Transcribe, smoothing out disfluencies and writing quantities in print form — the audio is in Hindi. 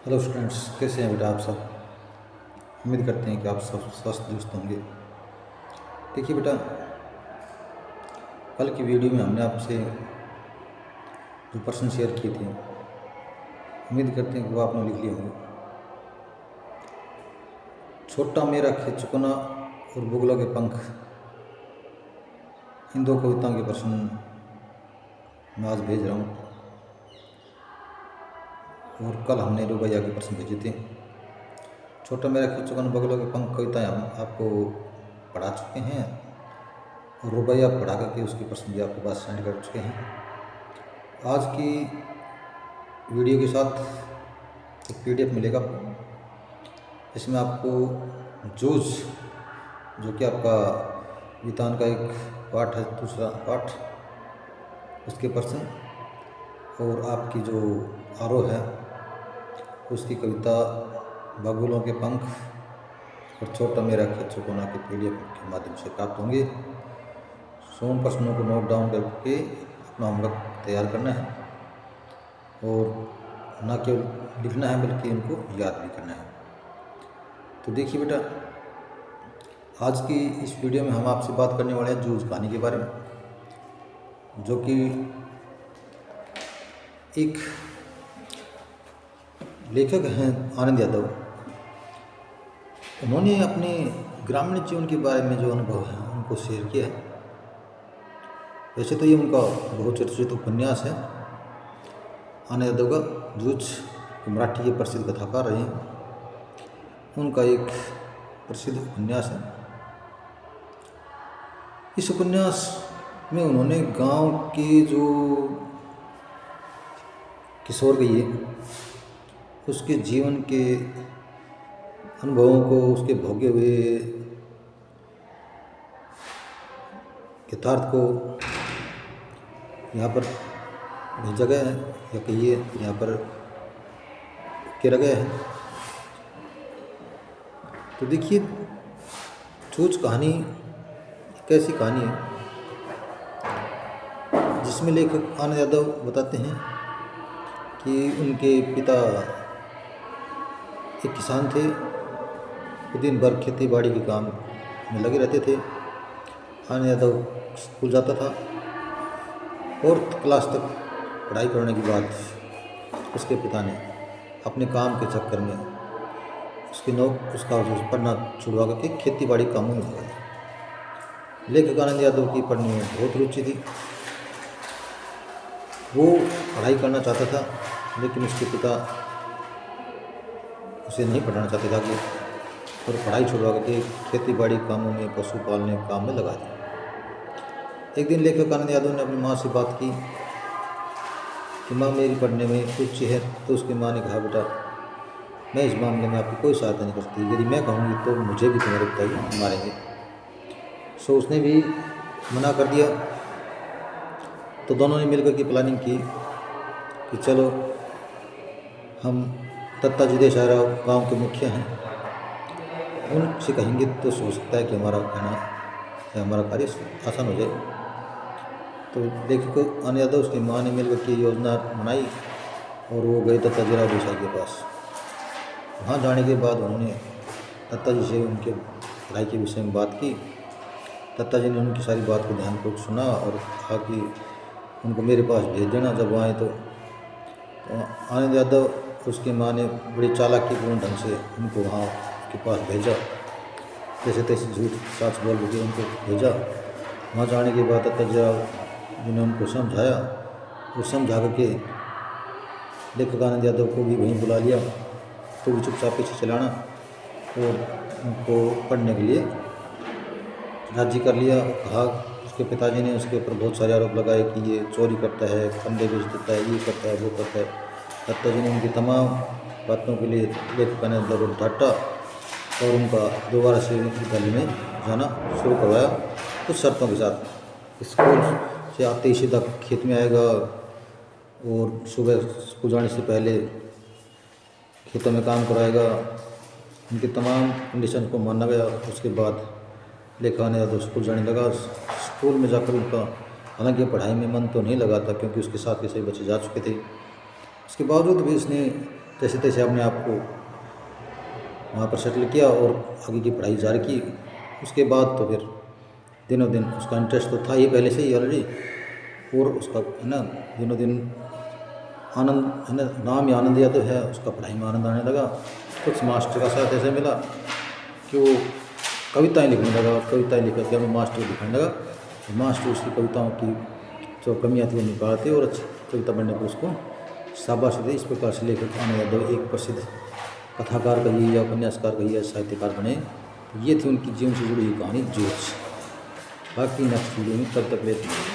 हेलो स्टूडेंट्स, कैसे हैं बेटा आप सब। उम्मीद करते हैं कि आप सब स्वस्थ दुरुस्त होंगे। देखिए बेटा, कल की वीडियो में हमने आपसे जो प्रश्न शेयर किए थे, उम्मीद करते हैं कि वो आपने लिख लिए होंगे। छोटा मेरा खेत चुकना और बुगलों के पंख, इन दो कविताओं के प्रश्न मैं आज भेज रहा हूँ। और कल हमने रुबैया के प्रश्न भेजे थे। छोटा मेरा खेत चुकना बुगलों के पंख कविताएं हम आपको पढ़ा चुके हैं और रुबैया पढ़ा करके उसके प्रश्न भी आपके पास सेंड कर चुके हैं। आज की वीडियो के साथ एक PDF मिलेगा, इसमें आपको जूझ, जो कि आपका वितान का एक पाठ है, दूसरा पाठ, उसके प्रश्न और आपकी जो आरोह है उसकी कविता बबूलों के पंख और छोटा मेरा खेत चुकोना के PDF के माध्यम से प्राप्त होंगे। 100 प्रश्नों को नोट डाउन करके अपना होमवर्क तैयार करना है और न केवल लिखना है बल्कि उनको याद भी करना है। तो देखिए बेटा, आज की इस वीडियो में हम आपसे बात करने वाले हैं जूझ कहानी के बारे में, जो कि एक लेखक हैं आनंद यादव। उन्होंने अपने ग्रामीण जीवन के बारे में जो अनुभव है उनको शेयर किया है। वैसे तो ये उनका बहुत चर्चित उपन्यास है, आनंद यादव का जूझ, मराठी के प्रसिद्ध कथाकार रहे हैं। उनका एक प्रसिद्ध उपन्यास है। इस उपन्यास में उन्होंने गांव के जो किशोर गई है उसके जीवन के अनुभवों को, उसके भोगे हुए यथार्थ को यहाँ पर भेजा गया है, या कहिए यहाँ पर केरा गया है। तो देखिए, जूझ कहानी एक ऐसी कहानी है जिसमें लेखक आनंद यादव बताते हैं कि उनके पिता एक किसान थे। वो दिन भर खेती बाड़ी के काम में लगे रहते थे। आनंद यादव स्कूल जाता था, 4th क्लास तक पढ़ाई करने के बाद उसके पिता ने अपने काम के चक्कर में उसका जो पढ़ना छुड़वा करके खेती बाड़ी कामों में लगा दिया। लेखक आनंद यादव की पढ़ने में बहुत रुचि थी। वो पढ़ाई करना चाहता था, लेकिन उसके पिता उसे नहीं पढ़ाना चाहते थे आगे, और पढ़ाई छुड़वा करके खेती बाड़ी कामों में, पशु पालने के काम में लगा दिया। एक दिन लेखक आनंद यादव ने अपनी माँ से बात की कि माँ, मेरी पढ़ने में रुचि है। तो उसकी माँ ने कहा, बेटा, मैं इस मामले में आपकी कोई सहायता नहीं करती। यदि मैं कहूँगी तो मुझे भी तुम्हारे पिताजी मारेंगे। सो उसने भी मना कर दिया। तो दोनों ने मिलकर की प्लानिंग की कि चलो हम दत्ता जी देशराव गांव के मुखिया हैं, उनसे कहेंगे तो हो सकता है कि हमारा कहना या हमारा कार्य आसान हो जाए। तो लेखक आनंद यादव, उसकी माँ ने मिलकर की योजना बनाई और वो गए दत्ता जी राव देसाई के पास। वहाँ जाने के बाद उन्होंने दत्ता जी से उनके पढ़ाई के विषय में बात की। दत्ता जी ने उनकी सारी बात को ध्यानपूर्वक सुना और कहा कि उनको मेरे पास भेज देना जब वो आए। तो आनंद यादव, उसकी माँ ने बड़ी चालाकीपूर्ण ढंग से उनको वहाँ के पास भेजा। जैसे तैसे झूठ साच बोल के उनको भेजा। वहाँ जाने के बाद दत्ता जी राव जी ने उनको समझाया और समझा करके लेखक आनंद यादव को भी वहीं बुला लिया। तो भी चुपचाप पीछे चलाना और उनको पढ़ने के लिए राजी कर लिया। कहा, उसके पिताजी ने उसके ऊपर बहुत सारे आरोप लगाए कि ये चोरी करता है, फंदे बेच देता है, ये करता है, वो करता है। दत्ता जी ने उनकी तमाम बातों के लिए लेखक आनंद यादव को डांटा और उनका दोबारा से विद्यालय में जाना शुरू करवाया कुछ शर्तों के साथ। स्कूल से आते ही सीधा खेत में आएगा और सुबह स्कूल जाने से पहले खेतों में काम कराएगा। उनकी तमाम कंडीशन को माना गया। उसके बाद लेखक आनंद यादव स्कूल जाने लगा। स्कूल में जाकर उनका हालांकि पढ़ाई में मन तो नहीं लगा था, क्योंकि उसके साथ के सभी बच्चे जा चुके थे। उसके बावजूद भी उसने जैसे तैसे अपने आप को वहाँ पर सेटल किया और आगे की पढ़ाई जारी की। उसके बाद तो फिर दिनों दिन उसका इंटरेस्ट तो था ही पहले से ही ऑलरेडी, और उसका है ना दिनों दिन आनंद है ना, नाम ही आनंद या तो है, उसका पढ़ाई में आनंद आने लगा। कुछ मास्टर का साथ ऐसे मिला कि वो कविताएं लिखने लगा, कविताएं लिख करके हमें मास्टर को दिखाने लगा। मास्टर उसकी कविताओं की जो कमियाँ थी वो निकालते और अच्छी कविता बनने पर उसको शाबाशी दी। इस प्रकार से लेखक कान्हा यादव एक प्रसिद्ध कथाकार कहिए या उपन्यासकार कहिए या साहित्यकार बने। तो ये थी उनकी जीवन से जुड़ी हुई कहानी जोश। बाकी नेक्स्ट वीडियो में, तब तक लेते हैं।